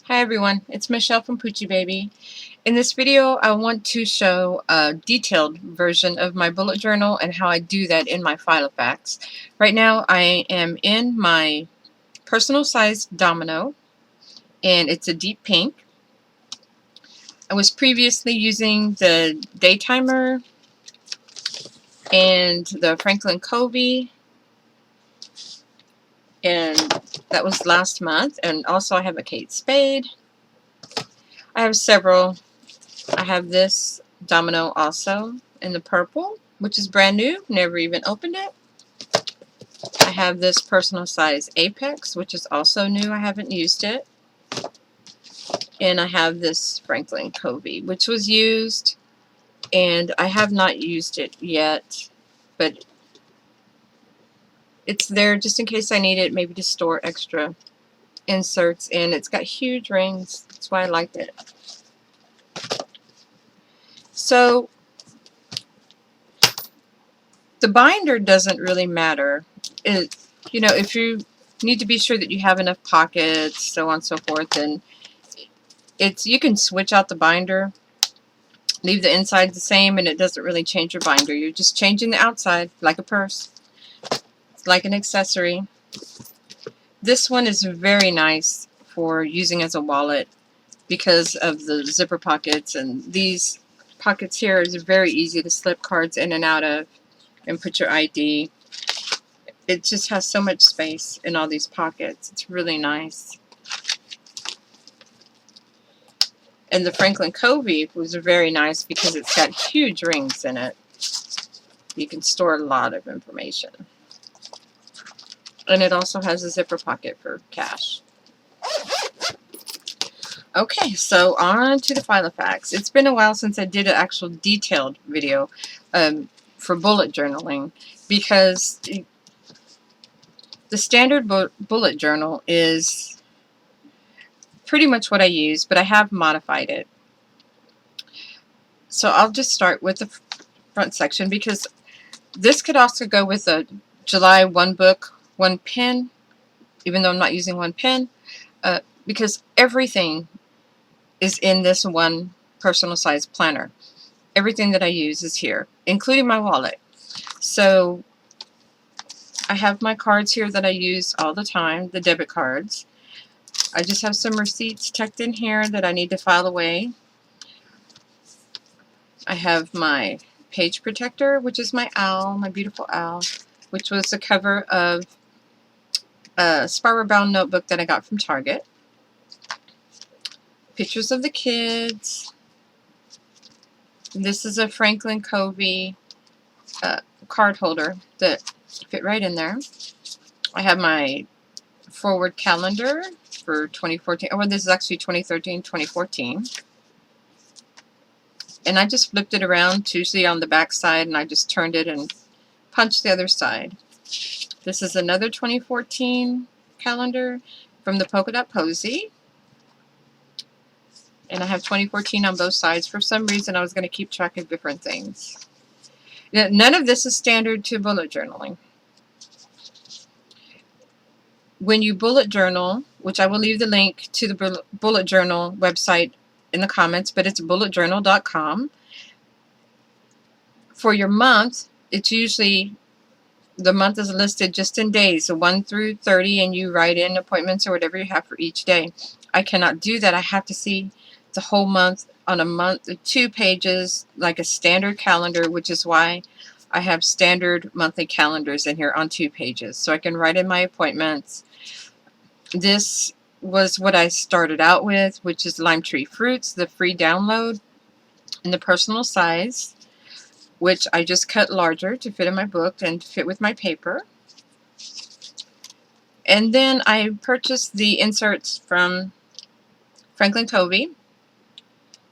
Hi everyone, it's Michelle from Poochie Baby. In this video, I want to show a detailed version of my bullet journal and how I do that in my Filofax. Right now, I am in my personal size domino, and it's a deep pink. I was previously using the day timer and the Franklin Covey, and that was last month. And also I have a Kate Spade. I have several. I have this domino also in the purple, which is brand new, never even opened it. I have this personal size Apex, which is also new, I haven't used it. And I have this Franklin Covey, which was used, and I have not used it yet, but it's there just in case I need it, maybe to store extra inserts, and it's got huge rings. That's why I liked it. So the binder doesn't really matter. If you need to be sure that you have enough pockets, so on and so forth, and you can switch out the binder, leave the inside the same, and it doesn't really change your binder. You're just changing the outside, like a purse. It's like an accessory. This one is very nice for using as a wallet because of the zipper pockets, and these pockets here is very easy to slip cards in and out of and put your ID. It just has so much space in all these pockets. It's really nice. And the Franklin Covey was very nice because it's got huge rings in it. You can store a lot of information. And it also has a zipper pocket for cash. Okay, so on to the Filofax. It's been a while since I did an actual detailed video for bullet journaling, because the standard bullet journal is pretty much what I use, but I have modified it. So I'll just start with the front section, because this could also go with a July 1 book, 1 pen, even though I'm not using 1 pen, because everything is in this one personal size planner. Everything that I use is here, including my wallet. So I have my cards here that I use all the time, the debit cards. I just have some receipts tucked in here that I need to file away. I have my page protector, which is my owl, my beautiful owl, which was the cover of a spiral bound notebook that I got from Target. Pictures of the kids. This is a Franklin Covey card holder that fit right in there. I have my forward calendar for 2014. Oh, well, this is actually 2013, 2014. And I just flipped it around to see on the back side, and I just turned it and punched the other side. This is another 2014 calendar from the Polka Dot Posy. And I have 2014 on both sides. For some reason, I was going to keep track of different things. None of this is standard to bullet journaling. When you bullet journal, which I will leave the link to the bullet journal website in the comments, but it's bulletjournal.com. For your month, it's usually, the month is listed just in days, so 1 through 30, and you write in appointments or whatever you have for each day. I cannot do that. I have to see the whole month on a month, 2 pages, like a standard calendar, which is why I have standard monthly calendars in here on 2 pages, so I can write in my appointments. This was what I started out with, which is Lime Tree Fruits, the free download in the personal size, which I just cut larger to fit in my book and fit with my paper. And then I purchased the inserts from Franklin Covey,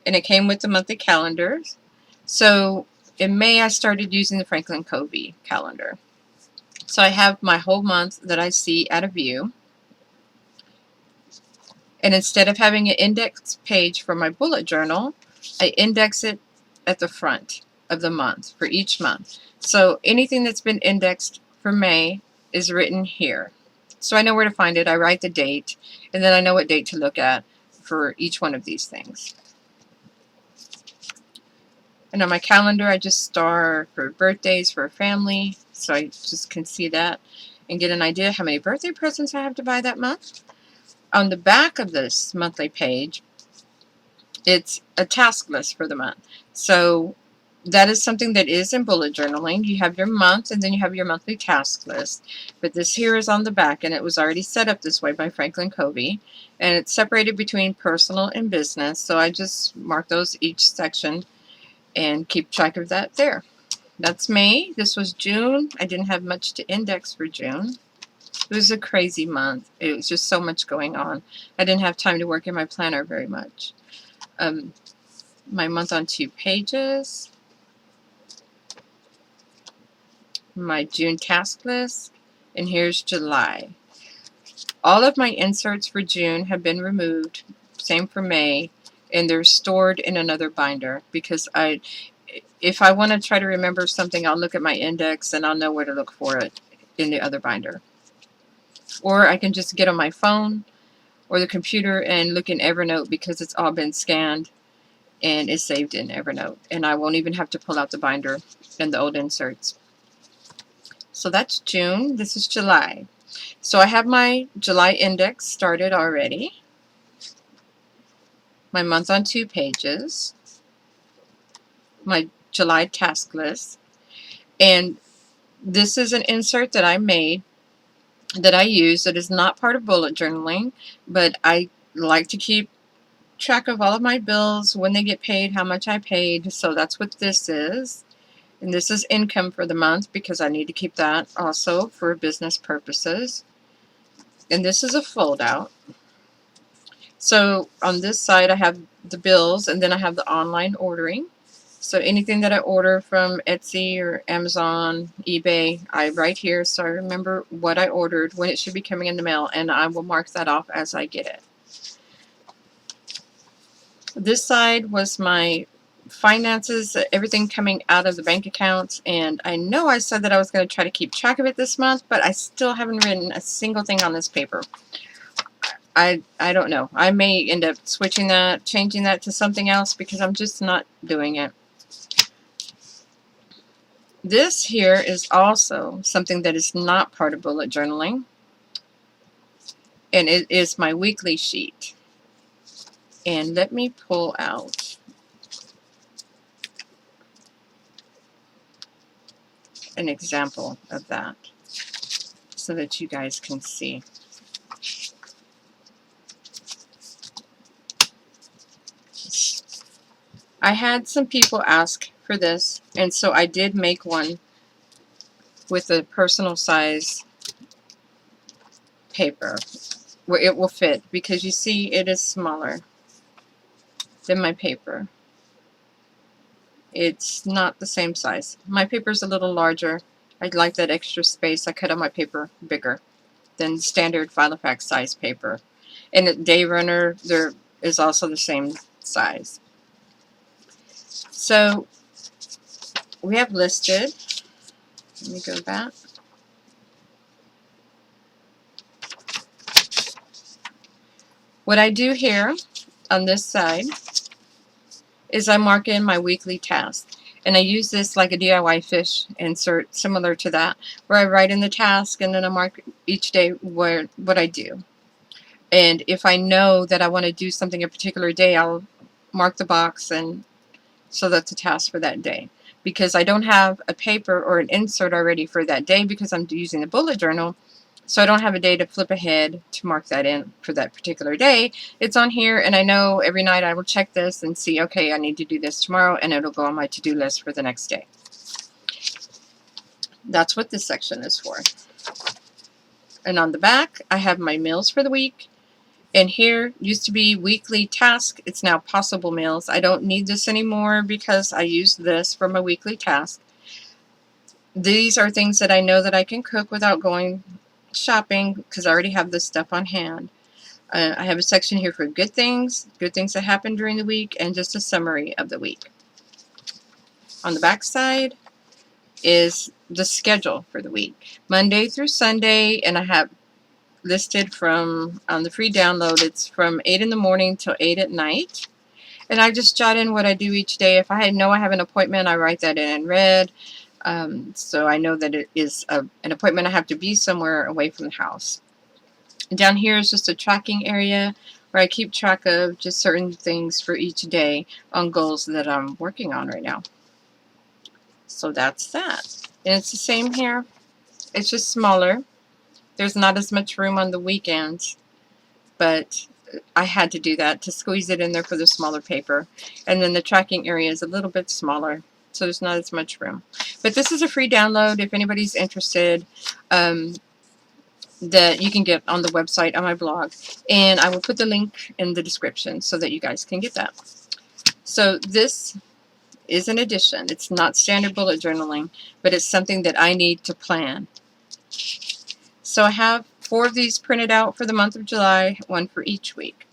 and it came with the monthly calendars. So in May, I started using the Franklin Covey calendar. So I have my whole month that I see at a view. And instead of having an index page for my bullet journal, I index it at the front of the month for each month. So anything that's been indexed for May is written here. So I know where to find it. I write the date, and then I know what date to look at. for each one of these things. And on my calendar, I just star for birthdays for a family, so I just can see that and get an idea how many birthday presents I have to buy that month. On the back of this monthly page, it's a task list for the month. So that is something that is in bullet journaling. You have your month, and then you have your monthly task list. But this here is on the back, and it was already set up this way by Franklin Covey. And it's separated between personal and business. So I just mark those each section and keep track of that there. That's May. This was June. I didn't have much to index for June. It was a crazy month. It was just so much going on. I didn't have time to work in my planner very much. My month on 2 pages. My June task list. And here's July. All of my inserts for June have been removed. Same for May. And they're stored in another binder because if I want to try to remember something, I'll look at my index and I'll know where to look for it in the other binder. Or I can just get on my phone or the computer and look in Evernote because it's all been scanned and is saved in Evernote. And I won't even have to pull out the binder and the old inserts. So that's June. This is July. So I have my July index started already. My month on 2 pages. My July task list. And this is an insert that I made that I use that is not part of bullet journaling, but I like to keep track of all of my bills, when they get paid, how much I paid. So that's what this is. And this is income for the month because I need to keep that also for business purposes. And this is a fold out. So on this side I have the bills, and then I have the online ordering. So anything that I order from Etsy or Amazon, eBay, I write here so I remember what I ordered, when it should be coming in the mail, and I will mark that off as I get it. This side was my finances, everything coming out of the bank accounts, and I know I said that I was going to try to keep track of it this month, but I still haven't written a single thing on this paper. I don't know. I may end up switching that, changing that to something else because I'm just not doing it. This here is also something that is not part of bullet journaling, and it is my weekly sheet. And let me pull out an example of that so that you guys can see. I had some people ask for this, and so I did make one with a personal size paper where it will fit, because you see it is smaller than my paper. It's not the same size. My paper is a little larger. I'd like that extra space. I cut on my paper bigger than standard Filofax size paper. And the Day Runner, there is also the same size. So we have listed, let me go back. What I do here on this side is I mark in my weekly task. And I use this like a DIY fish insert, similar to that, where I write in the task and then I mark each day what I do. And if I know that I want to do something a particular day, I'll mark the box, and so that's a task for that day. Because I don't have a paper or an insert already for that day because I'm using the bullet journal, so I don't have a day to flip ahead to mark that in for that particular day. It's on here, and I know every night I will check this and see, okay, I need to do this tomorrow, and it'll go on my to-do list for the next day. That's what this section is for. And on the back, I have my meals for the week. And here used to be weekly task. It's now possible meals. I don't need this anymore because I use this for my weekly task. These are things that I know that I can cook without going shopping because I already have this stuff on hand. I have a section here for good things that happened during the week, and just a summary of the week. On the back side is the schedule for the week, Monday through Sunday, and I have listed from on the free download. It's from 8 in the morning till 8 at night. And I just jot in what I do each day. If I know I have an appointment, I write that in red. So I know that it is an appointment. I have to be somewhere away from the house. And down here is just a tracking area where I keep track of just certain things for each day on goals that I'm working on right now. So that's that. And it's the same here. It's just smaller. There's not as much room on the weekends, but I had to do that to squeeze it in there for the smaller paper. And then the tracking area is a little bit smaller, so there's not as much room. But this is a free download if anybody's interested, that you can get on the website on my blog. And I will put the link in the description so that you guys can get that. So this is an addition. It's not standard bullet journaling, but it's something that I need to plan. So I have 4 of these printed out for the month of July, 1 for each week.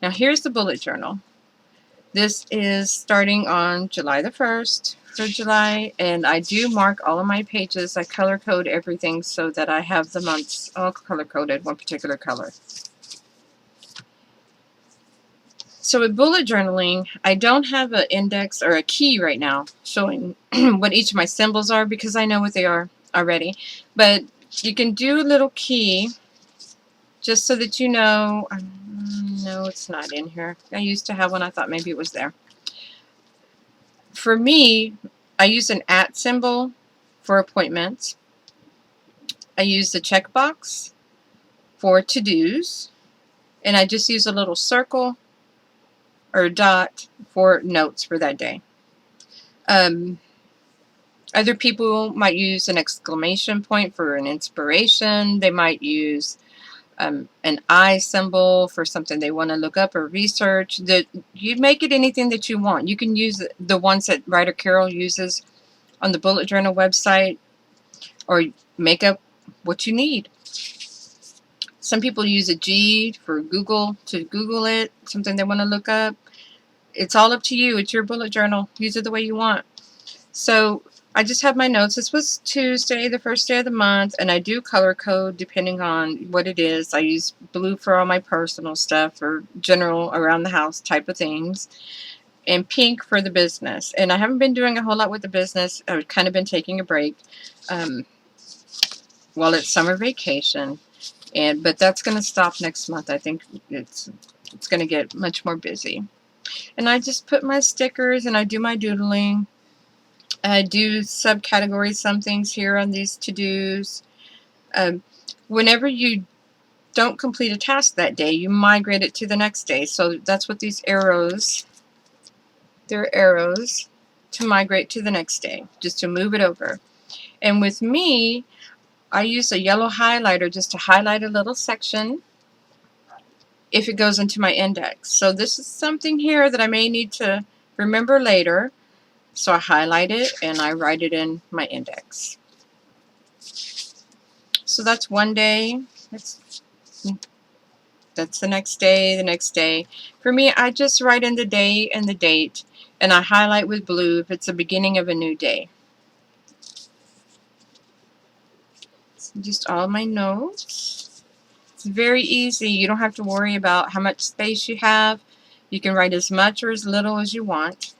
Now here's the bullet journal. This is starting on July the 1st for July, and I do mark all of my pages. I color code everything so that I have the months all color coded, one particular color. So with bullet journaling, I don't have an index or a key right now showing what each of my symbols are because I know what they are already. But you can do a little key just so that you know. No, it's not in here. I used to have one. I thought maybe it was there. For me, I use an @ symbol for appointments. I use the checkbox for to-dos. And I just use a little circle or dot for notes for that day. Other people might use an exclamation point for an inspiration. They might use an I symbol for something they want to look up or research. You make it anything that you want. You can use the ones that Writer Carol uses on the Bullet Journal website, or make up what you need. Some people use a G for Google, to Google it, something they want to look up. It's all up to you. It's your bullet journal. Use it the way you want. So I just have my notes. This was Tuesday, the first day of the month, and I do color code depending on what it is. I use blue for all my personal stuff or general around the house type of things, and pink for the business. And I haven't been doing a whole lot with the business. I've kind of been taking a break while it's summer vacation, but that's going to stop next month. I think it's going to get much more busy. And I just put my stickers and I do my doodling. I do subcategories, some things here on these to-dos. Whenever you don't complete a task that day, you migrate it to the next day. So that's what these arrows, they're arrows to migrate to the next day, just to move it over. And with me, I use a yellow highlighter just to highlight a little section if it goes into my index. So this is something here that I may need to remember later. So I highlight it and I write it in my index. So that's one day. That's the next day, the next day. For me, I just write in the day and the date, and I highlight with blue if it's the beginning of a new day. Just all my notes. It's very easy. You don't have to worry about how much space you have. You can write as much or as little as you want.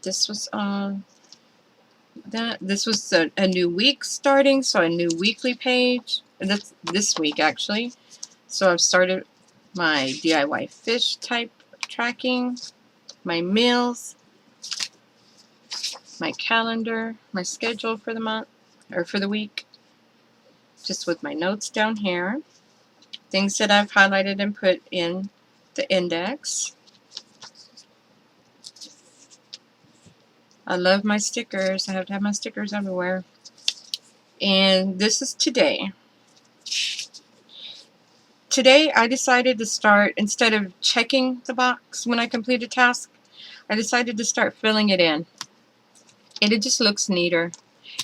This was this was a new week starting, so a new weekly page. That's this week actually. So I've started my DIY fish type tracking, my meals, my calendar, my schedule for the month or for the week, just with my notes down here, things that I've highlighted and put in the index. I love my stickers. I have to have my stickers everywhere. And this is today. Today I decided to start, instead of checking the box when I complete a task, I decided to start filling it in. And it just looks neater.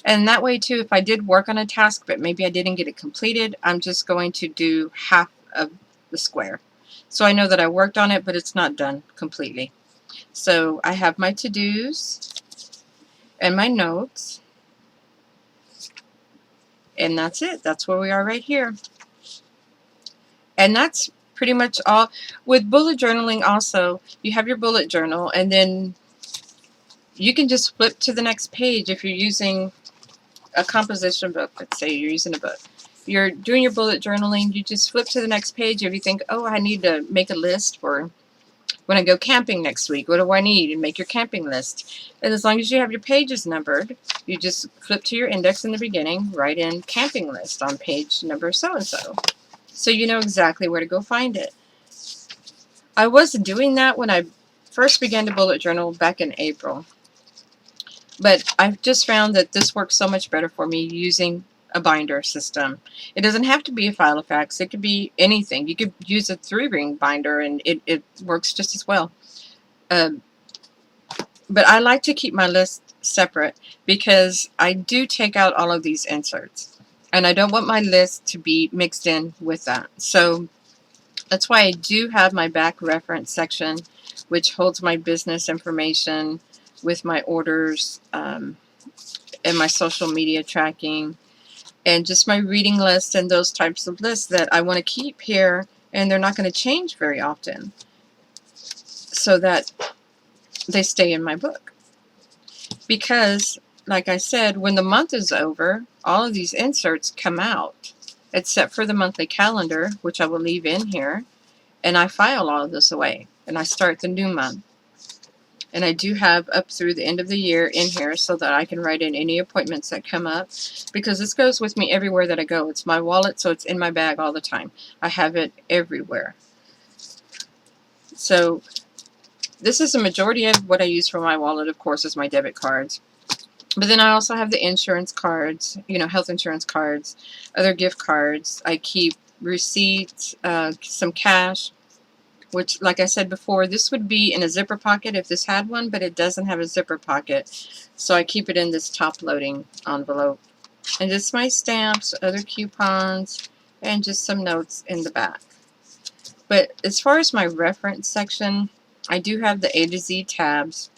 And that way too, if I did work on a task but maybe I didn't get it completed, I'm just going to do half of the square. So I know that I worked on it, but it's not done completely. So I have my to-dos and my notes. And that's it. That's where we are right here. And that's pretty much all. With bullet journaling also, you have your bullet journal, and then you can just flip to the next page if you're using a composition book. Let's say you're using a book. You're doing your bullet journaling, you just flip to the next page. If you think, oh, I need to make a list for when I go camping next week, what do I need? And make your camping list. And as long as you have your pages numbered, you just flip to your index in the beginning, write in camping list on page number so-and-so. So you know exactly where to go find it. I was doing that when I first began to bullet journal back in April. But I've just found that this works so much better for me using a binder system. It doesn't have to be a Filofax. It could be anything. You could use a 3-ring binder and it works just as well. But I like to keep my list separate because I do take out all of these inserts. And I don't want my list to be mixed in with that. So that's why I do have my back reference section, which holds my business information with my orders and my social media tracking and just my reading list and those types of lists that I want to keep here, and they're not going to change very often, so that they stay in my book. Because, like I said, when the month is over, all of these inserts come out, except for the monthly calendar, which I will leave in here, and I file all of this away, and I start the new month. And I do have up through the end of the year in here so that I can write in any appointments that come up, because this goes with me everywhere that I go. It's my wallet, so it's in my bag all the time. I have it everywhere. So this is the majority of what I use for my wallet, of course, is my debit cards. But then I also have the insurance cards, you know, health insurance cards, other gift cards. I keep receipts, some cash, which, like I said before, this would be in a zipper pocket if this had one, but it doesn't have a zipper pocket. So I keep it in this top loading envelope. And just my stamps, other coupons, and just some notes in the back. But as far as my reference section, I do have the A to Z tabs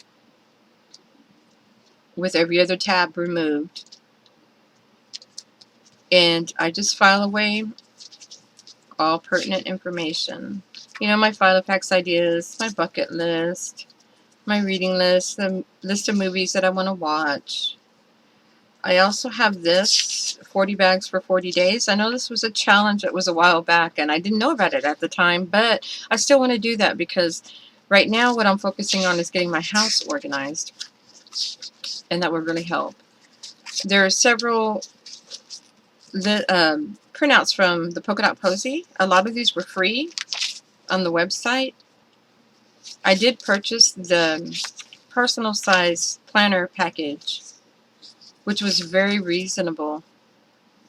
with every other tab removed. And I just file away all pertinent information. You know, my Filofax ideas, my bucket list, my reading list, the list of movies that I want to watch. I also have this, 40 bags for 40 days. I know this was a challenge that was a while back, and I didn't know about it at the time, but I still want to do that because right now what I'm focusing on is getting my house organized, and that would really help. There are several printouts from the Polka Dot Posy. A lot of these were free on the website. I did purchase the personal size planner package, which was very reasonable,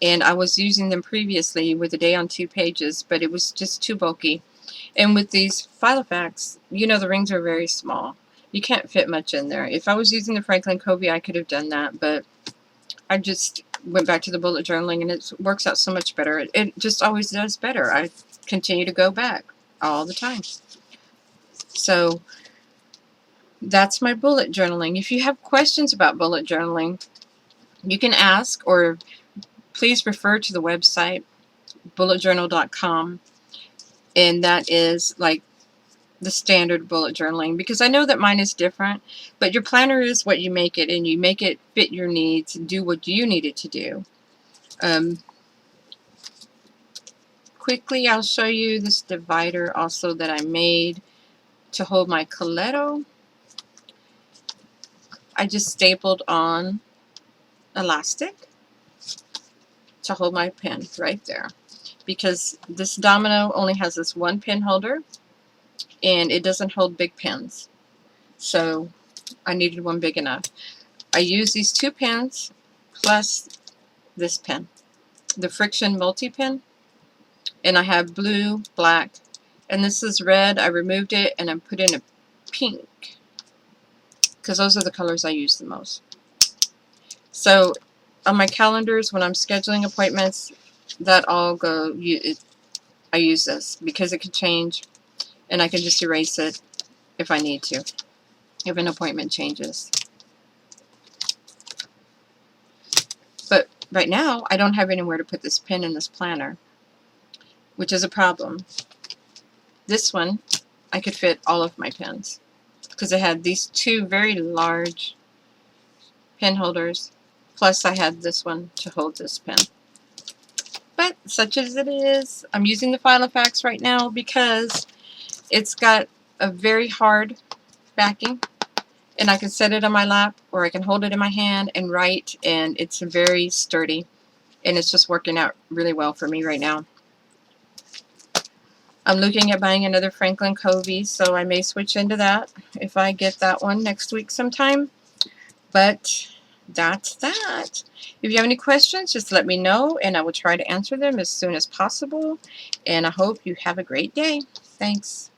and I was using them previously with a day on 2 pages, but it was just too bulky. And with these Filofax, you know, the rings are very small. You can't fit much in there. If I was using the Franklin Covey, I could have done that, but I just went back to the bullet journaling, and it works out so much better. It just always does better. I continue to go back all the time. So that's my bullet journaling. If you have questions about bullet journaling, you can ask, or please refer to the website bulletjournal.com, and that is like the standard bullet journaling, because I know that mine is different, but your planner is what you make it, and you make it fit your needs and do what you need it to do. Quickly, I'll show you this divider also that I made to hold my Coletto. I just stapled on elastic to hold my pen right there, because this Domino only has this one pen holder and it doesn't hold big pens, so I needed one big enough. I use these 2 pens plus this pen, the Friction multi-pen, and I have blue, black, and this is red. I removed it and I put in a pink because those are the colors I use the most. So on my calendars, when I'm scheduling appointments, that all go, I use this because it could change, and I can just erase it if I need to, if an appointment changes. But right now I don't have anywhere to put this pen in this planner, which is a problem. This one, I could fit all of my pens because I had these two very large pen holders, plus I had this one to hold this pen. But such as it is, I'm using the Filofax right now because it's got a very hard backing, and I can set it on my lap or I can hold it in my hand and write, and it's very sturdy, and it's just working out really well for me right now. I'm looking at buying another Franklin Covey, so I may switch into that if I get that one next week sometime. But that's that. If you have any questions, just let me know, and I will try to answer them as soon as possible. And I hope you have a great day. Thanks.